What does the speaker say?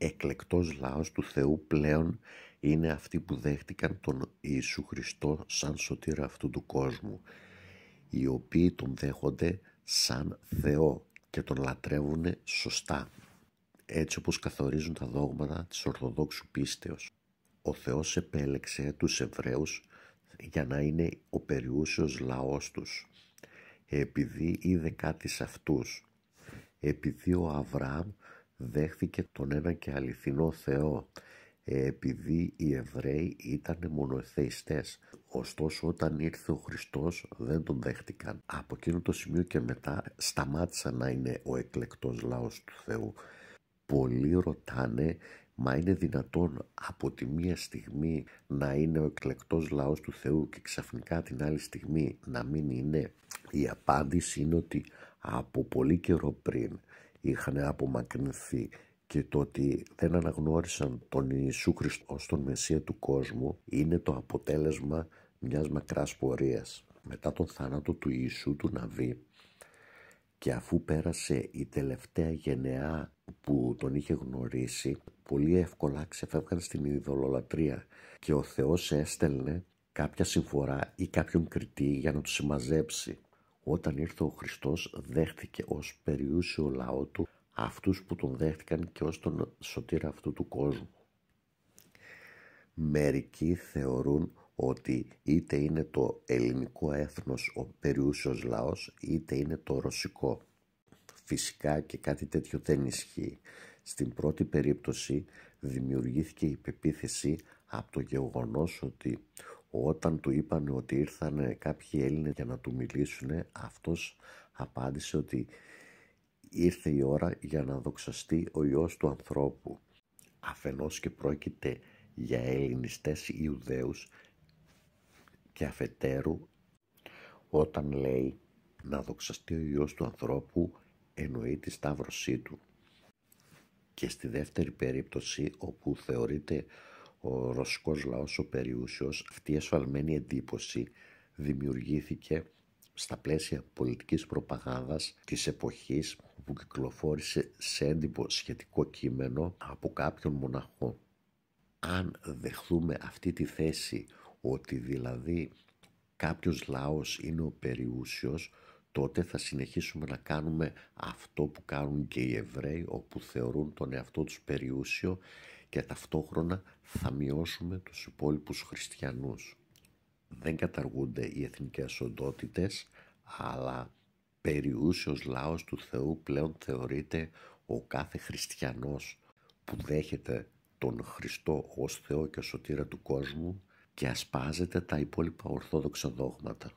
εκλεκτός λαός του Θεού πλέον είναι αυτοί που δέχτηκαν τον Ιησού Χριστό σαν σωτήρα αυτού του κόσμου, οι οποίοι τον δέχονται σαν Θεό και τον λατρεύουν σωστά, έτσι όπως καθορίζουν τα δόγματα της Ορθοδόξου πίστεως. Ο Θεός επέλεξε τους Εβραίους για να είναι ο περιούσιος λαός τους, επειδή είδε κάτι σε αυτούς, επειδή ο Αβραάμ δέχθηκε τον ένα και αληθινό Θεό, επειδή οι Εβραίοι ήταν μονοθεϊστές. Ωστόσο όταν ήρθε ο Χριστός δεν τον δέχτηκαν. Από εκείνο το σημείο και μετά σταμάτησαν να είναι ο εκλεκτός λαός του Θεού. Πολλοί ρωτάνε, μα είναι δυνατόν από τη μία στιγμή να είναι ο εκλεκτός λαός του Θεού και ξαφνικά την άλλη στιγμή να μην είναι? Η απάντηση είναι ότι από πολύ καιρό πριν είχαν απομακρυνθεί και το ότι δεν αναγνώρισαν τον Ιησού Χριστό ως τον Μεσσία του κόσμου είναι το αποτέλεσμα μιας μακράς πορείας. Μετά τον θάνατο του Ιησού του Ναβί και αφού πέρασε η τελευταία γενεά που τον είχε γνωρίσει, πολύ εύκολα ξεφεύγαν στην ειδωλολατρία και ο Θεός έστελνε κάποια συμφορά ή κάποιον κριτή για να τους συμμαζέψει. Όταν ήρθε ο Χριστός δέχτηκε ως περιούσιο λαό του αυτούς που τον δέχτηκαν και ως τον σωτήρα αυτού του κόσμου. Μερικοί θεωρούν ότι είτε είναι το ελληνικό έθνος ο περιούσιος λαός είτε είναι το ρωσικό. Φυσικά και κάτι τέτοιο δεν ισχύει. Στην πρώτη περίπτωση δημιουργήθηκε η πεποίθηση από το γεγονός ότι όταν του είπαν ότι ήρθαν κάποιοι Έλληνες για να του μιλήσουν, αυτός απάντησε ότι ήρθε η ώρα για να δοξαστεί ο Υιός του ανθρώπου. Αφενός και πρόκειται για ελληνιστές Ιουδαίους και αφετέρου όταν λέει να δοξαστεί ο Υιός του ανθρώπου εννοεί τη σταύρωσή του. Και στη δεύτερη περίπτωση όπου θεωρείται ο ρωσικός λαός ο περιούσιος, αυτή η εσφαλμένη εντύπωση δημιουργήθηκε στα πλαίσια πολιτικής προπαγάνδας της εποχής που κυκλοφόρησε σε έντυπο σχετικό κείμενο από κάποιον μοναχό. Αν δεχθούμε αυτή τη θέση ότι δηλαδή κάποιος λαός είναι ο περιούσιος, τότε θα συνεχίσουμε να κάνουμε αυτό που κάνουν και οι Εβραίοι, όπου θεωρούν τον εαυτό τους περιούσιο και ταυτόχρονα θα μειώσουμε τους υπόλοιπους χριστιανούς. Δεν καταργούνται οι εθνικές οντότητες, αλλά περιούσιος λαός του Θεού πλέον θεωρείται ο κάθε χριστιανός που δέχεται τον Χριστό ως Θεό και σωτήρα του κόσμου και ασπάζεται τα υπόλοιπα ορθόδοξα δόγματα.